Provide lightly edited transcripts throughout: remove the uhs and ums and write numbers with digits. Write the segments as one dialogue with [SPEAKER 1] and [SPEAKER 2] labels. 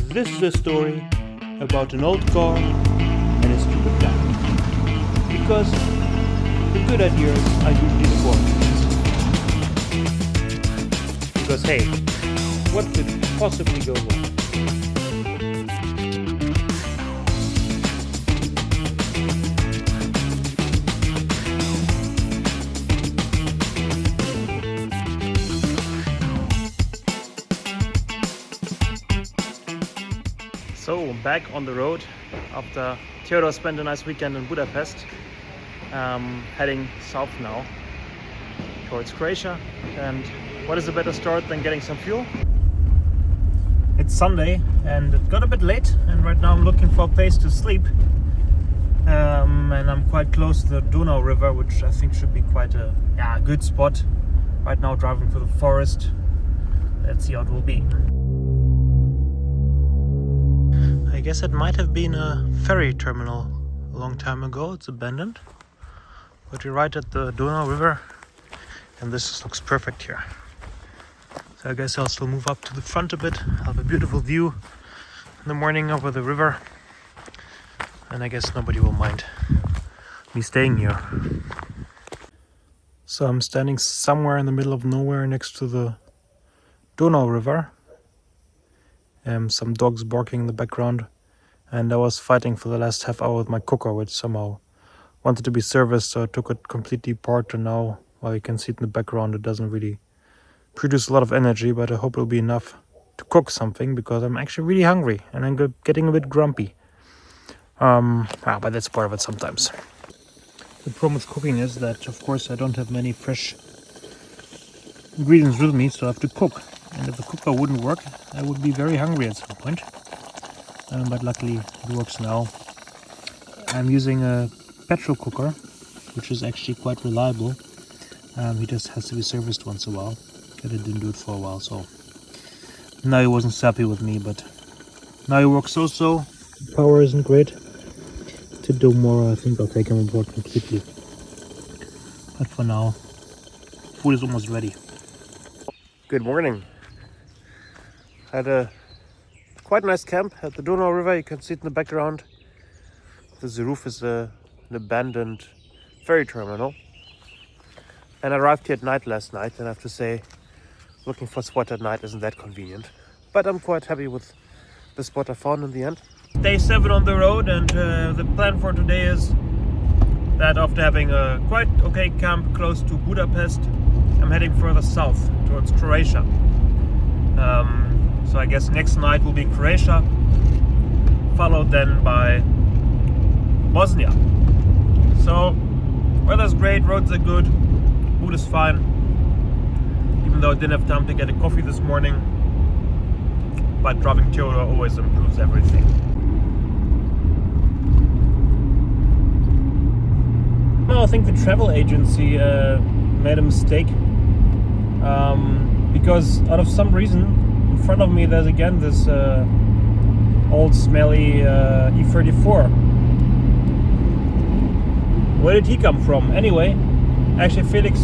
[SPEAKER 1] This is a story about an old car and a stupid guy. Because the good ideas are usually the boring ones. Because hey, what could possibly go wrong? So back on the road after Theodor spent a nice weekend in Budapest, heading south now towards Croatia. And what is a better start than getting some fuel? It's Sunday and it got a bit late, and right now I'm looking for a place to sleep, and I'm quite close to the Donau river, which I think should be quite a good spot. Right now driving through the forest. Let's see how it will be. I guess it might have been a ferry terminal a long time ago. It's abandoned. But we're right at the Donau River, and this looks perfect here. So I guess I'll still move up to the front a bit. I'll have a beautiful view in the morning over the river. And I guess nobody will mind me staying here. So I'm standing somewhere in the middle of nowhere next to the Donau River. Some dogs barking in the background, and I was fighting for the last half hour with my cooker, which somehow wanted to be serviced, so I took it completely apart, and now, well, you can see it in the background, it doesn't really produce a lot of energy, but I hope it'll be enough to cook something, because I'm actually really hungry and I'm getting a bit grumpy. But that's part of it sometimes. The problem with cooking is that, of course, I don't have many fresh ingredients with me, so I have to cook. And if the cooker wouldn't work, I would be very hungry at some point. But luckily it works now. I'm using a petrol cooker, which is actually quite reliable. He just has to be serviced once in a while. But I didn't do it for a while, so now he wasn't happy with me, but now he works so-so. The power isn't great. To do more, I think I'll take him on board completely. But for now, food is almost ready. Good morning. Had a quite nice camp at the Donau River. You can see it in the background. The roof is an abandoned ferry terminal. And I arrived here at night last night, and I have to say, looking for a spot at night isn't that convenient. But I'm quite happy with the spot I found in the end. Day 7 on the road, and the plan for today is that after having a quite okay camp close to Budapest, I'm heading further south towards Croatia. So I guess next night will be Croatia, followed then by Bosnia. So weather's great, roads are good, food is fine. Even though I didn't have time to get a coffee this morning, but driving Theodor always improves everything. No, I think the travel agency made a mistake, because out of some reason in front of me there's again this old smelly E34. Where did he come from? Anyway, actually Felix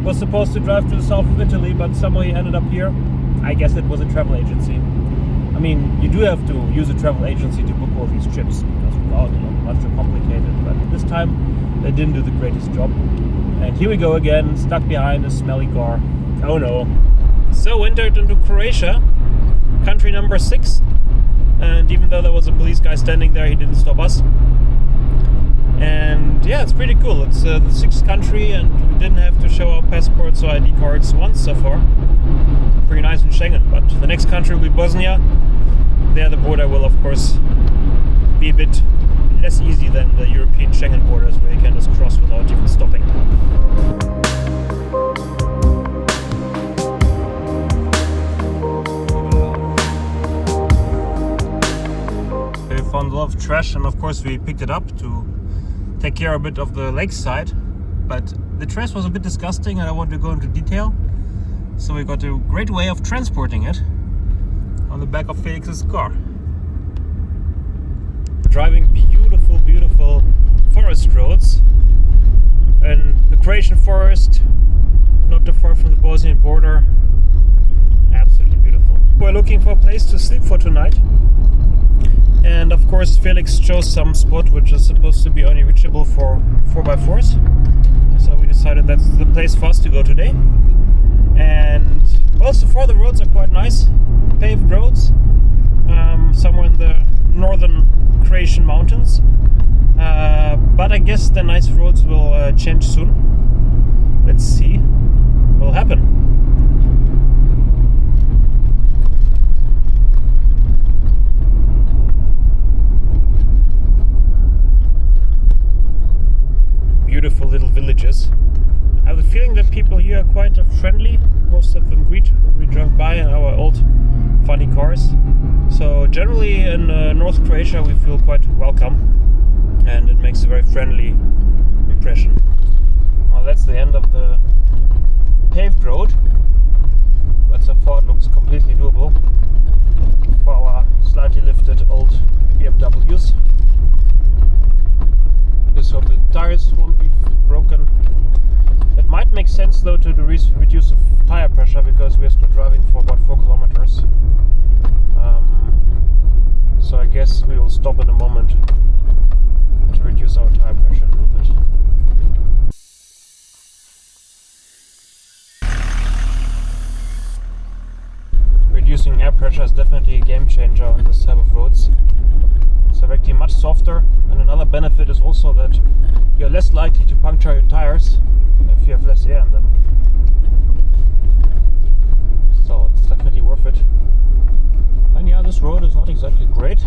[SPEAKER 1] was supposed to drive to the south of Italy, but somehow he ended up here. I guess it was a travel agency. I mean, you do have to use a travel agency to book all these trips, because without it, much too complicated. But this time they didn't do the greatest job. And here we go again, stuck behind a smelly car. Oh no. So entered into Croatia, country number 6. And even though there was a police guy standing there, he didn't stop us. And yeah, it's pretty cool. It's the 6th country, and we didn't have to show our passports or ID cards once so far. Pretty nice in Schengen. But the next country will be Bosnia. There the border will of course be a bit less easy than the European Schengen borders, where you can just cross without even stopping. We found a lot of trash, and of course we picked it up to take care a bit of the lakeside, but the trash was a bit disgusting and I want to go into detail. So we got a great way of transporting it on the back of Felix's car. Driving beautiful forest roads in the Croatian forest, not too far from the Bosnian border. Absolutely beautiful. beautiful. We're looking for a place to sleep for tonight. And of course Felix chose some spot which is supposed to be only reachable for 4x4s. So we decided that's the place for us to go today. And well, so far the roads are quite nice. Paved roads. Somewhere in the northern Croatian mountains. But I guess the nice roads will change soon. Let's see what will happen. Beautiful little villages. I have a feeling that people here are quite friendly. Most of them greet when we drive by in our old funny cars. So generally in North Croatia we feel quite welcome, and it makes a very friendly impression. Well, that's the end of the paved road, but so far it looks completely doable for our slightly lifted old BMWs. Just hope the tires won't be broken. It might make sense though to reduce the tire pressure, because we are still driving for about 4 kilometers. So I guess we will stop in a moment to reduce our tire pressure a little bit. Reducing air pressure is definitely a game changer on this type of roads. It's actually much softer, and another benefit is also that you're less likely to puncture your tires if you have less air in them. So it's definitely worth it. And yeah, this road is not exactly great,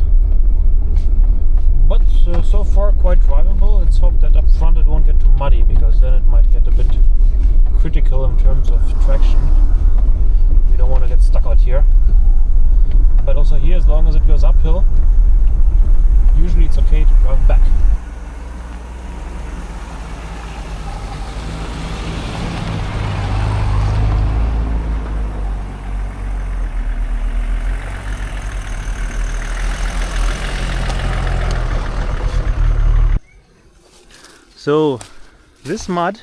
[SPEAKER 1] but so far quite drivable. Let's hope that up front it won't get too muddy, because then it might get a bit critical in terms of traction. We don't want to get stuck out here. But also here, as long as it goes uphill, usually it's okay to drive back. So this mud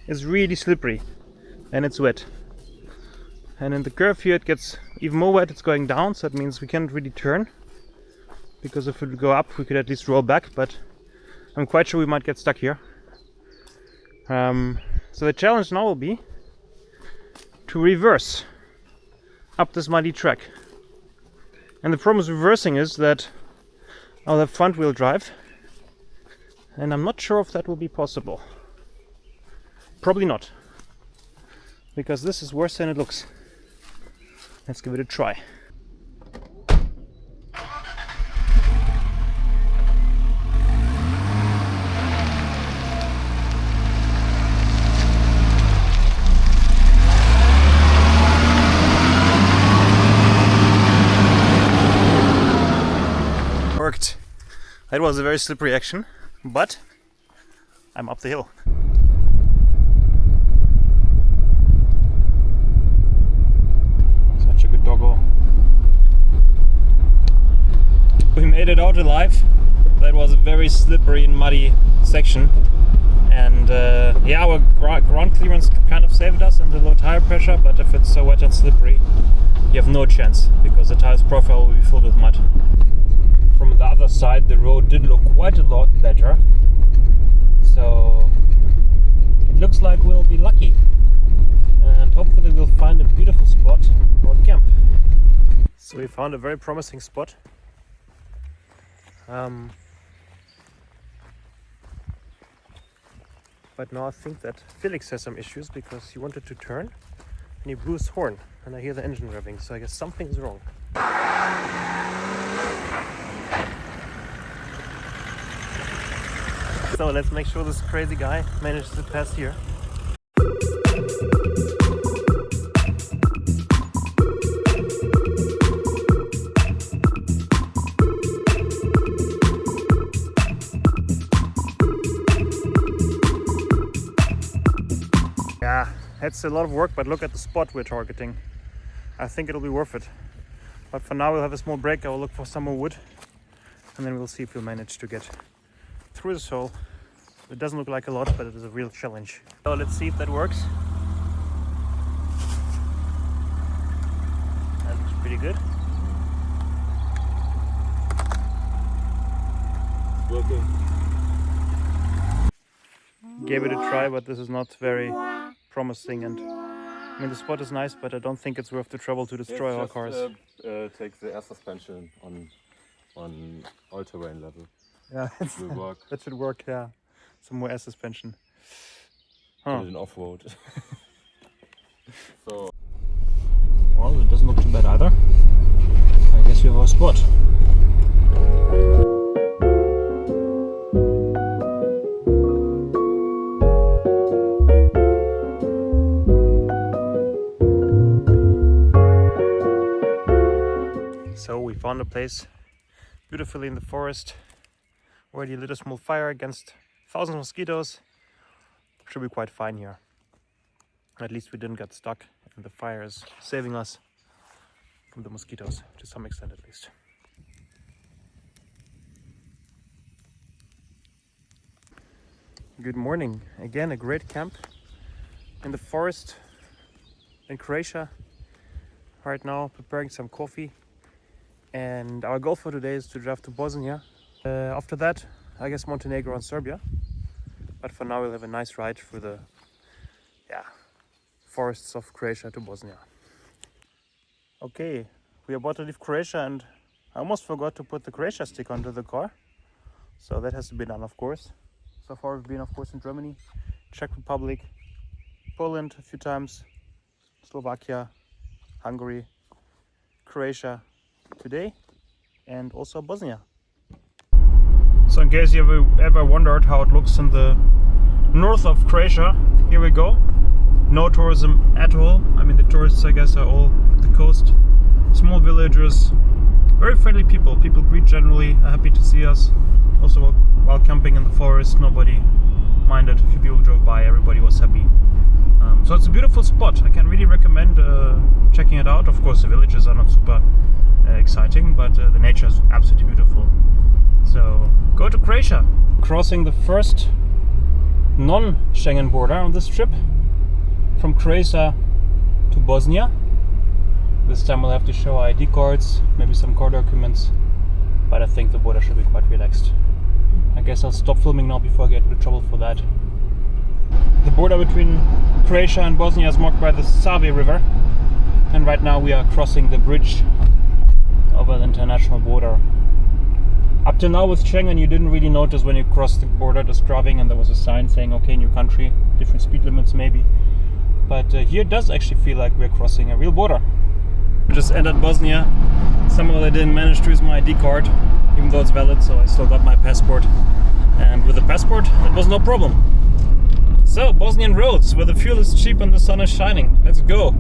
[SPEAKER 1] is really slippery and it's wet. And in the curve here it gets even more wet, it's going down, so that means we can't really turn. Because if it would go up we could at least roll back, but I'm quite sure we might get stuck here. So the challenge now will be to reverse up this muddy track. And the problem with reversing is that I'll have front wheel drive, and I'm not sure if that will be possible. Probably not, because this is worse than it looks. Let's give it a try. Worked. That was a very slippery action, but I'm up the hill. Such a good doggo. We made it out alive. That was a very slippery and muddy section, and yeah, our ground clearance kind of saved us and the low tire pressure, but if it's so wet and slippery you have no chance, because the tire's profile will be filled with mud. From the other side the road did look quite a lot better, so it looks like we'll be lucky, and hopefully we'll find a beautiful spot for camp. So we found a very promising spot. But now I think that Felix has some issues, because he wanted to turn and he blew his horn, and I hear the engine revving, so I guess something's wrong. So let's make sure this crazy guy manages to pass here. Yeah, that's a lot of work, but look at the spot we're targeting. I think it'll be worth it. But for now we'll have a small break. I will look for some more wood, and then we'll see if we'll manage to get through this hole. It doesn't look like a lot, but it is a real challenge. So let's see if that works. did.
[SPEAKER 2] It's working.
[SPEAKER 1] Gave it a try, but this is not very promising. And I mean, the spot is nice, but I don't think it's worth the trouble to destroy our cars.
[SPEAKER 2] Take the air suspension on all-terrain level.
[SPEAKER 1] Yeah,
[SPEAKER 2] it will work.
[SPEAKER 1] That should work. Yeah, some more air suspension.
[SPEAKER 2] Put it in off-road. So.
[SPEAKER 1] Well, it doesn't look too bad either. I guess we have our spot. So we found a place beautifully in the forest. Already lit a small fire against thousands of mosquitoes. Should be quite fine here. At least we didn't get stuck, and the fire is saving us from the mosquitoes, to some extent at least. Good morning. Again, a great camp in the forest in Croatia. Right now, preparing some coffee. And our goal for today is to drive to Bosnia. After that, I guess Montenegro and Serbia. But for now, we'll have a nice ride through the forests of Croatia to Bosnia. Okay, we are about to leave Croatia, and I almost forgot to put the Croatia stick onto the car. So that has to be done, of course. So far we've been, of course, in Germany, Czech Republic, Poland a few times, Slovakia, Hungary, Croatia today, and also Bosnia. So in case you ever wondered how it looks in the north of Croatia, here we go. No tourism at all. I mean, the tourists, I guess, are all at the coast. Small villages, very friendly people. People greet generally, are happy to see us. Also, while camping in the forest, nobody minded. A few people drove by, everybody was happy. So it's a beautiful spot. I can really recommend checking it out. Of course, the villages are not super exciting, but the nature is absolutely beautiful. So go to Croatia. Crossing the first non-Schengen border on this trip from Croatia to Bosnia. This time we'll have to show ID cards, maybe some car documents, but I think the border should be quite relaxed. I guess I'll stop filming now before I get into trouble for that. The border between Croatia and Bosnia is marked by the Save River, and right now we are crossing the bridge over the international border. Up to now with Schengen you didn't really notice when you crossed the border just driving and there was a sign saying okay, new country, different speed limits maybe. But here it does actually feel like we're crossing a real border. We just entered Bosnia. Somehow I didn't manage to use my ID card, even though it's valid, so I still got my passport. And with the passport, it was no problem. So, Bosnian roads, where the fuel is cheap and the sun is shining. Let's go!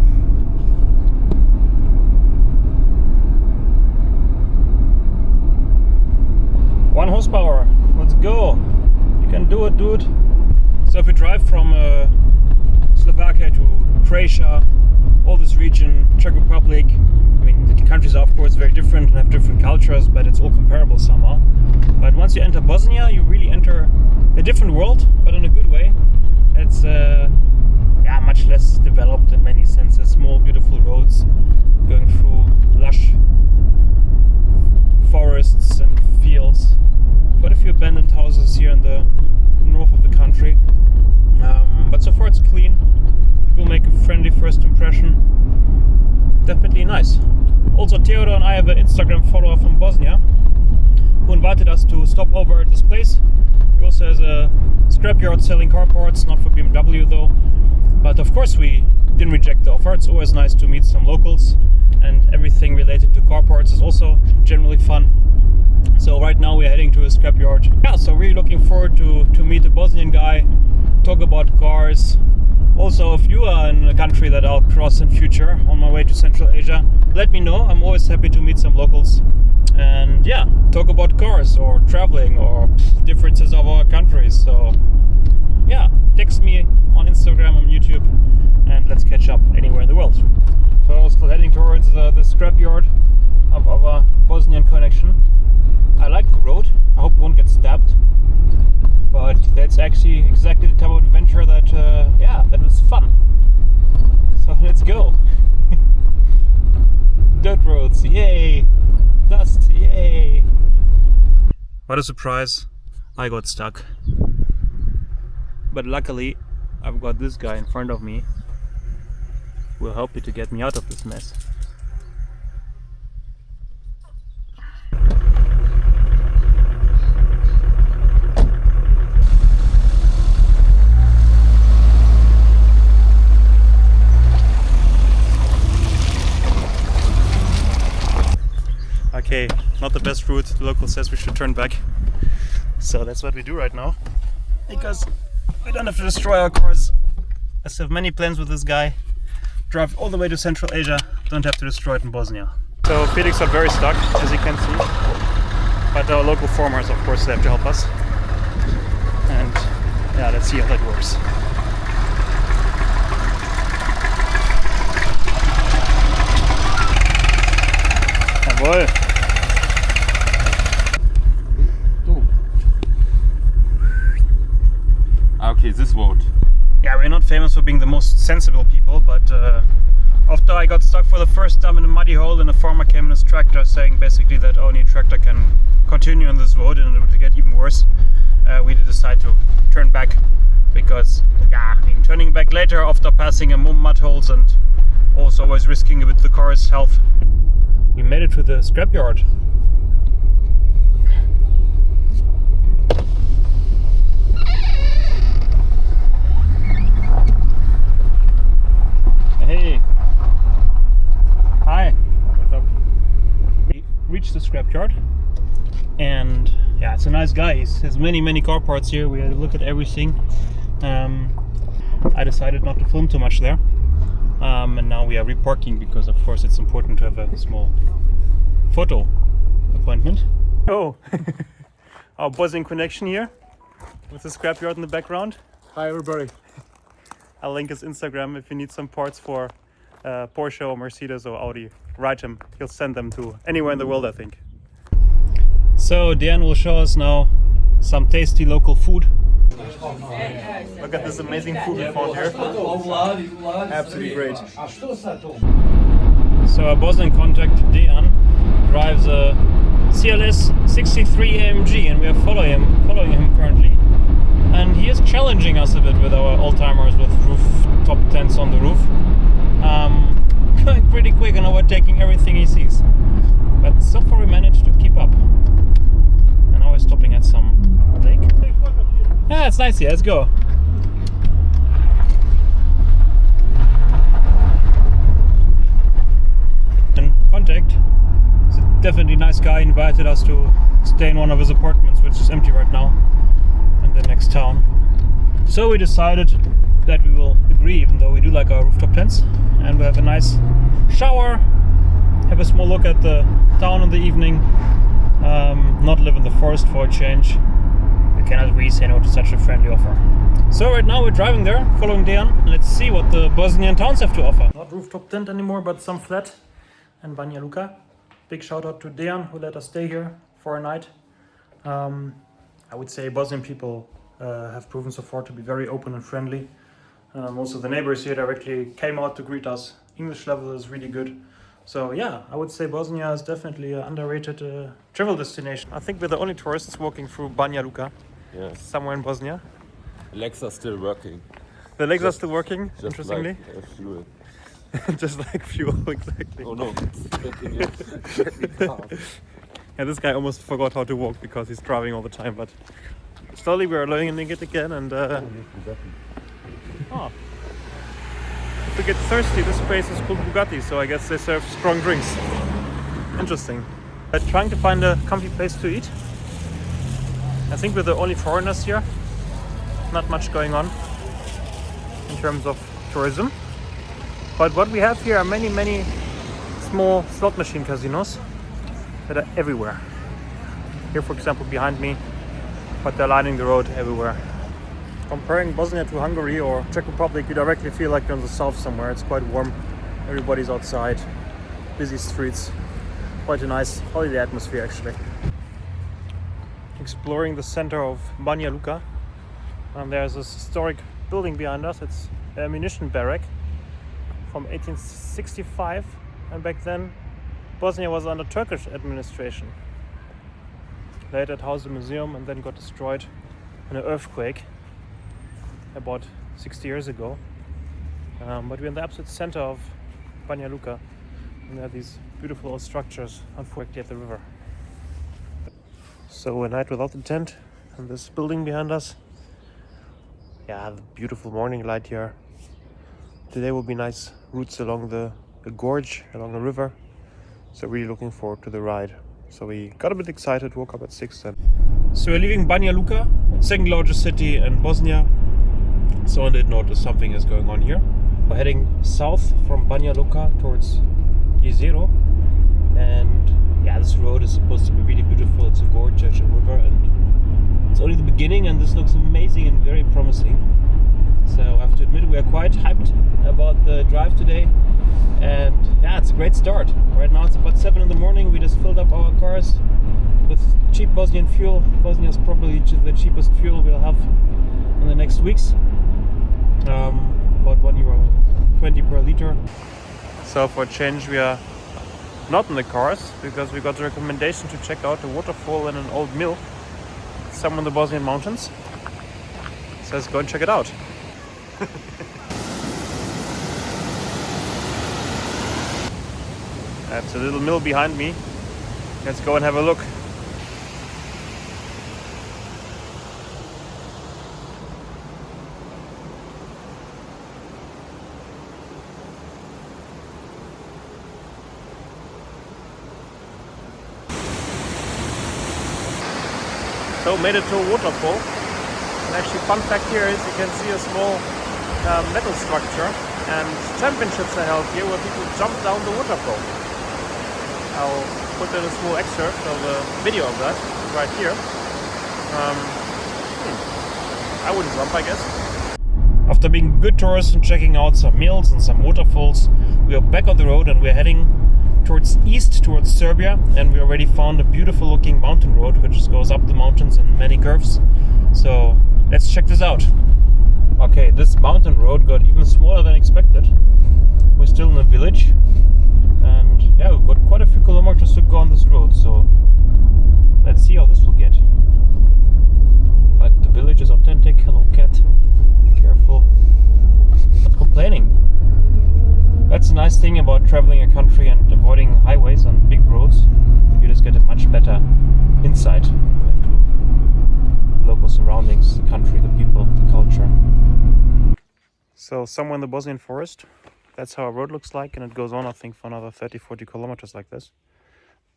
[SPEAKER 1] One horsepower, let's go! You can do it, dude! So if we drive from Slovakia to Croatia, all this region, Czech Republic, I mean the countries are of course very different and have different cultures, but it's all comparable somehow. But once you enter Bosnia, you really enter a different world, but in a good way. It's much less developed in many senses, small beautiful roads going through lush forests and fields. Quite a few abandoned houses here in the north of the country. But so far it's clean. People make a friendly first impression. Definitely nice. Also, Theodor and I have an Instagram follower from Bosnia who invited us to stop over at this place. He also has a scrapyard selling car parts, not for BMW though. But of course we didn't reject the offer. It's always nice to meet some locals, and everything related to car parts is also generally fun. So right now we're heading to a scrapyard. Yeah, so really looking forward to meet a Bosnian guy, talk about cars. Also, if you are in a country that I'll cross in future on my way to Central Asia, let me know. I'm always happy to meet some locals and yeah, talk about cars or traveling or differences of our countries. So yeah, text me on Instagram, on YouTube, and let's catch up anywhere in the world. So still heading towards the scrapyard of our Bosnian connection. I like the road. I hope we won't get stabbed. But that's actually exactly the type of adventure that, that is fun. So let's go. Dirt roads. dust, yay! Dust, yay! What a surprise, I got stuck. But luckily, I've got this guy in front of me who will help me to get me out of this mess. Okay, not the best route. The local says we should turn back. So that's what we do right now. Because we don't have to destroy our cars. I still have many plans with this guy. Drive all the way to Central Asia. Don't have to destroy it in Bosnia. So Felix got very stuck, as you can see. But our local farmers, of course, they have to help us. And yeah, let's see how that works. Jawohl!
[SPEAKER 2] Okay, this road.
[SPEAKER 1] Yeah, we're not famous for being the most sensible people, but after I got stuck for the first time in a muddy hole and a farmer came in his tractor saying basically that only tractor can continue on this road and it would get even worse, we did decide to turn back because, yeah, I mean, turning back later after passing a mud holes and also always risking a bit the car's health. We made it to the scrapyard. Hey! Hi! What's up? We reached the scrapyard and yeah, it's a nice guy. He has many car parts here. We had a look at everything. I decided not to film too much there. And now we are reparking because of course it's important to have a small photo appointment. Oh! Our buzzing connection here with the scrapyard in the background.
[SPEAKER 3] Hi everybody.
[SPEAKER 1] I'll link his Instagram if you need some parts for Porsche or Mercedes or Audi. Write him, he'll send them to anywhere in the world, I think. So Dan will show us now some tasty local food. Look at this amazing food we found here. Absolutely great. So our Bosnian contact Dejan drives a CLS 63 AMG and we are following him currently. And he is challenging us a bit with our Oldtimers with rooftop tents on the roof. Going pretty quick and overtaking everything he sees. But so far we managed to keep up. And now we're stopping at some lake. Yeah, it's nice here, let's go. And contact is a definitely nice guy. He invited us to stay in one of his apartments, which is empty right now, in the next town. So we decided that we will agree, even though we do like our rooftop tents, and we'll have a nice shower, have a small look at the town in the evening, not live in the forest for a change. We cannot really say no to such a friendly offer. So right now we're driving there, following Dejan. Let's see what the Bosnian towns have to offer. Not rooftop tent anymore, but some flat and Banja Luka. Big shout out to Dejan who let us stay here for a night. I would say Bosnian people have proven so far to be very open and friendly. Most of the neighbors here directly came out to greet us. English level is really good. So yeah, I would say Bosnia is definitely an underrated travel destination. I think we're the only tourists walking through Banja Luka.
[SPEAKER 2] Yes.
[SPEAKER 1] Somewhere in Bosnia.
[SPEAKER 2] Legs are still working.
[SPEAKER 1] The legs are still working,
[SPEAKER 2] Just
[SPEAKER 1] interestingly.
[SPEAKER 2] like fuel.
[SPEAKER 1] Just like fuel, exactly.
[SPEAKER 2] Oh no, it's getting
[SPEAKER 1] Yeah, this guy almost forgot how to walk because he's driving all the time, but slowly we're learning it again and oh. If we get thirsty, this place is called Bugatti, so I guess they serve strong drinks. Interesting. I'm trying to find a comfy place to eat. I think we're the only foreigners here. Not much going on in terms of tourism. But what we have here are many small slot machine casinos that are everywhere. Here, for example, behind me, but they're lining the road everywhere. Comparing Bosnia to Hungary or Czech Republic, you directly feel like you're in the south somewhere. It's quite warm, everybody's outside, busy streets, quite a nice holiday atmosphere actually. Exploring the center of Banja Luka. There's this historic building behind us. It's a munition barrack from 1865, and back then Bosnia was under Turkish administration. Later it housed a museum and then got destroyed in an earthquake about 60 years ago. But we're in the absolute center of Banja Luka, and there are these beautiful old structures, unfortunately at the river. So a night without the tent, and this building behind us. Yeah, the beautiful morning light here. Today will be nice routes along the gorge, along the river. So really looking forward to the ride. So we got a bit excited, woke up at 6 then. So we're leaving Banja Luka, second largest city in Bosnia. Someone did notice something is going on here. We're heading south from Banja Luka towards E34. And yeah, this road is supposed to be really beautiful. It's a gorge, it's a river, and it's only the beginning, and this looks amazing and very promising. So I have to admit we are quite hyped about the drive today, and yeah, it's a great start. Right now it's about 7 in the morning. We just filled up our cars with cheap Bosnian fuel. Bosnia is probably the cheapest fuel we'll have in the next weeks. About €1.20 per liter. So for a change we are not in the cars, because we got the recommendation to check out a waterfall in an old mill somewhere in the Bosnian mountains. So let's go and check it out. That's a little mill behind me. Let's go and have a look. So made it to a waterfall. And actually, fun fact here is you can see a small metal structure, and championships are held here where people jump down the waterfall. I'll put in a small excerpt of a video of that right here. I wouldn't jump, I guess. After being good tourists and checking out some mills and some waterfalls, we are back on the road and we're heading towards east, towards Serbia, and we already found a beautiful looking mountain road which goes up the mountains in many curves. So let's check this out. Okay, this mountain road got even smaller than expected. We're still in a village, and yeah, we've got quite a few kilometers to go on this road, so let's see how this will get. But the village is authentic. Hello cat, careful, not complaining. That's a nice thing about traveling a country and avoiding highways and big roads. You just get a much better insight into the local surroundings, the country, the people, the culture. So somewhere in the Bosnian forest, that's how a road looks like, and it goes on, I think, for another 30-40 kilometers like this.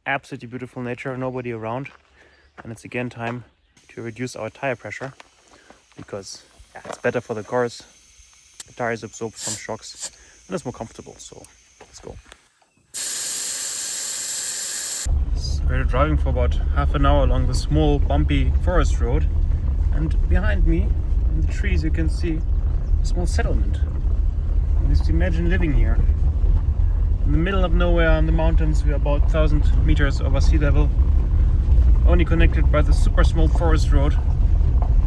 [SPEAKER 1] Absolutely beautiful nature, nobody around, and it's again time to reduce our tire pressure, because yeah, it's better for the cars. The tires absorb some shocks, and it's more comfortable, so let's go. We're driving for about half an hour along the small bumpy forest road, and behind me in the trees you can see a small settlement. And just imagine living here in the middle of nowhere in the mountains. We're about 1,000 meters over sea level, only connected by the super small forest road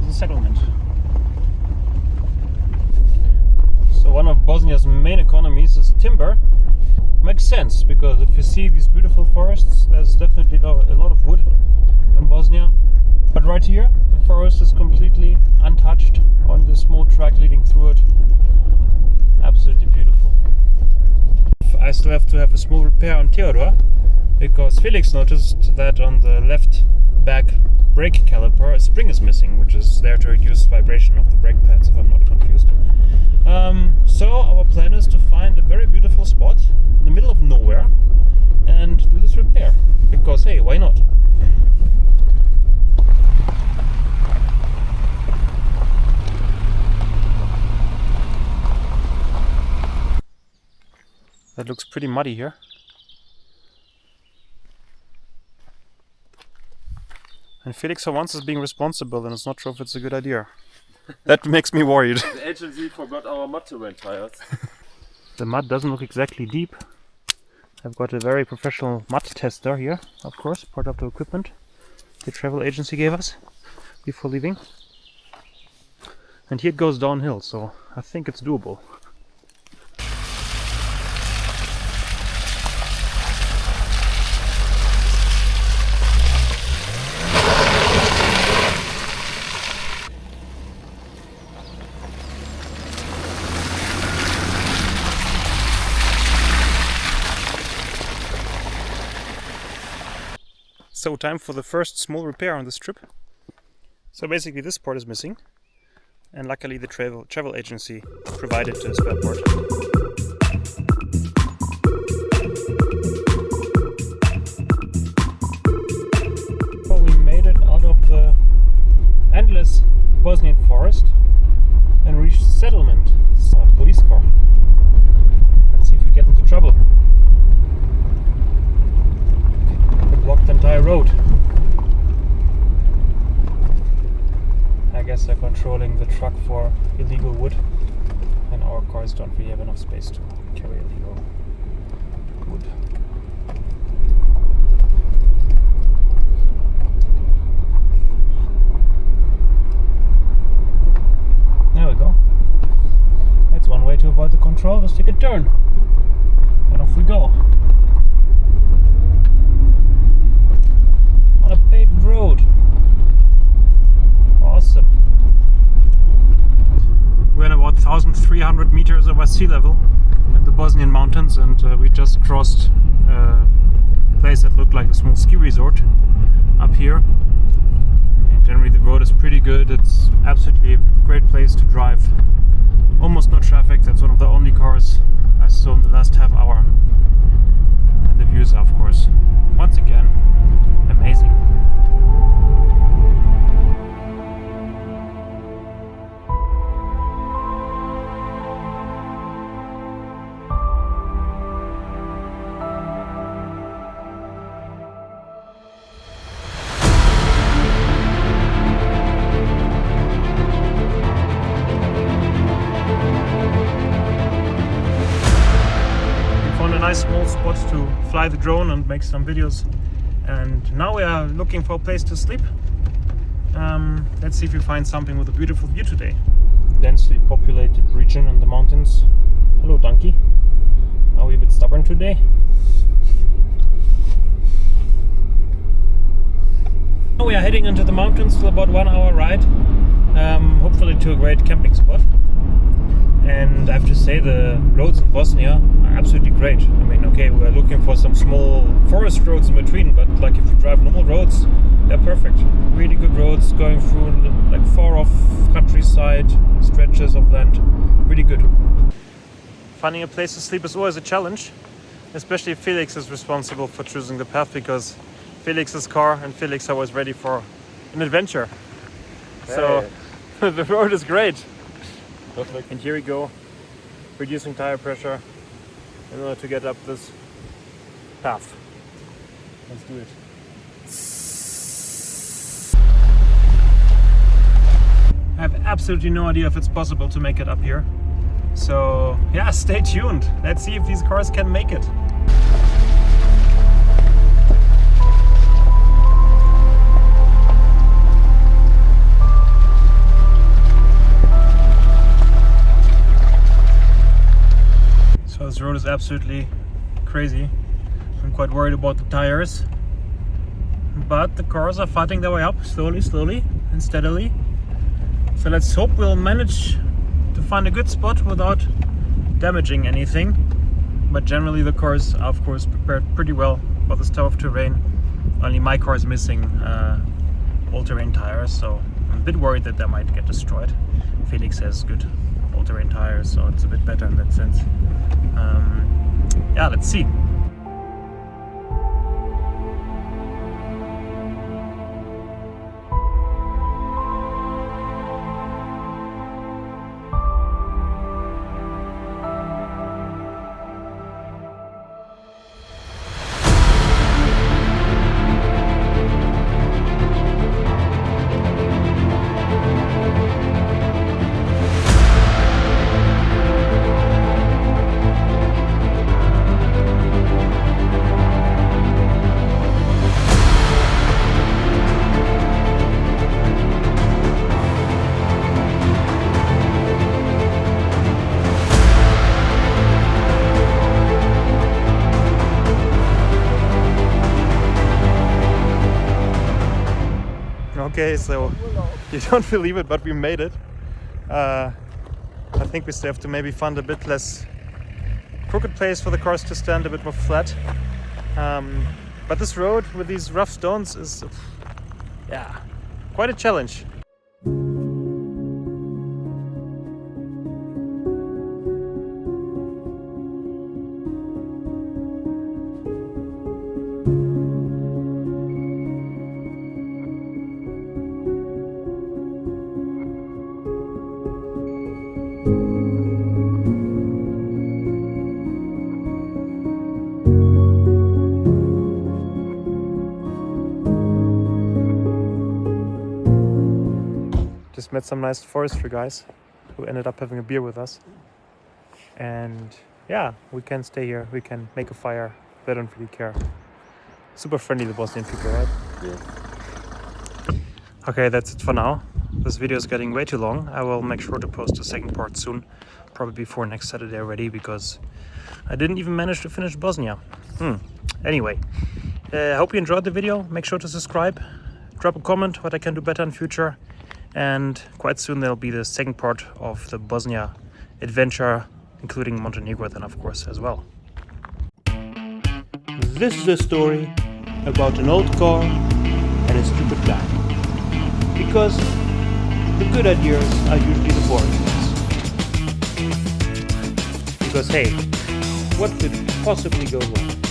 [SPEAKER 1] is a settlement. So one of Bosnia's main economies is timber. Makes sense, because if you see these beautiful forests, there's definitely a lot of wood in Bosnia. But right here, the forest is completely untouched on the small track leading through it. Absolutely beautiful. I still have to have a small repair on Theodor, because Felix noticed that on the left back brake caliper a spring is missing, which is there to reduce vibration of the brake pads, if I'm not confused. So our plan is to find a very beautiful spot in the middle of nowhere and do this repair, because hey, why not? That looks pretty muddy here. And Felix for once is being responsible, and it's not sure if it's a good idea. That makes me worried.
[SPEAKER 2] The agency forgot our mud terrain tires.
[SPEAKER 1] The mud doesn't look exactly deep. I've got a very professional mud tester here, of course, part of the equipment the travel agency gave us before leaving. And here it goes downhill, so I think it's doable. So time for the first small repair on this trip. So basically this part is missing, and luckily the travel agency provided a spare part. So we made it out of the endless Bosnian forest and reached settlement. So, a police car. Let's see if we get into trouble. We blocked the entire road. I guess they're controlling the truck for illegal wood, and our cars don't really have enough space to carry illegal wood. There we go. That's one way to avoid the control. Let's take a turn. And off we go. On a paved road. Awesome. We're at about 1,300 meters above sea level in the Bosnian mountains, and we just crossed a place that looked like a small ski resort up here. And generally the road is pretty good. It's absolutely a great place to drive. Almost no traffic. That's one of the only cars I saw in the last half hour. And the views are, of course, once again, amazing. Nice small spot to fly the drone and make some videos, and now we are looking for a place to sleep. Let's see if we find something with a beautiful view today. Densely populated region in the mountains. Hello donkey, are we a bit stubborn today? Now we are heading into the mountains for about 1 hour ride, hopefully to a great camping spot. And I have to say, the roads in Bosnia are absolutely great. I mean, okay, we're looking for some small forest roads in between, but like if you drive normal roads, they're perfect. Really good roads going through like far off countryside, stretches of land. Really good. Finding a place to sleep is always a challenge, especially if Felix is responsible for choosing the path, because Felix's car and Felix are always ready for an adventure. Hey. So the road is great. Perfect. And here we go, reducing tire pressure in order to get up this path. Let's do it. I have absolutely no idea if it's possible to make it up here. So yeah, stay tuned. Let's see if these cars can make it. So this road is absolutely crazy. I'm quite worried about the tires, but the cars are fighting their way up slowly and steadily. So let's hope we'll manage to find a good spot without damaging anything. But generally the cars are of course prepared pretty well for this type of terrain. Only my car is missing all-terrain tires, so I'm a bit worried that they might get destroyed. Felix has good all-terrain tires, so it's a bit better in that sense. Yeah, let's see. Okay, so you don't believe it, but we made it. I think we still have to maybe find a bit less crooked place for the cars to stand, a bit more flat. But this road with these rough stones is, yeah, quite a challenge. Just met some nice forestry guys who ended up having a beer with us. And yeah, we can stay here, we can make a fire, they don't really care. Super friendly, the Bosnian people, right?
[SPEAKER 2] Yeah.
[SPEAKER 1] Okay, that's it for now. This video is getting way too long. I will make sure to post a second part soon, probably before next Saturday already, because I didn't even manage to finish Bosnia. Anyway, I hope you enjoyed the video. Make sure to subscribe, drop a comment what I can do better in future. And quite soon there'll be the second part of the Bosnia adventure, including Montenegro then of course as well.
[SPEAKER 3] This is a story about an old car and a stupid guy. Because the good ideas are usually the boring ones. Because hey, what could possibly go wrong?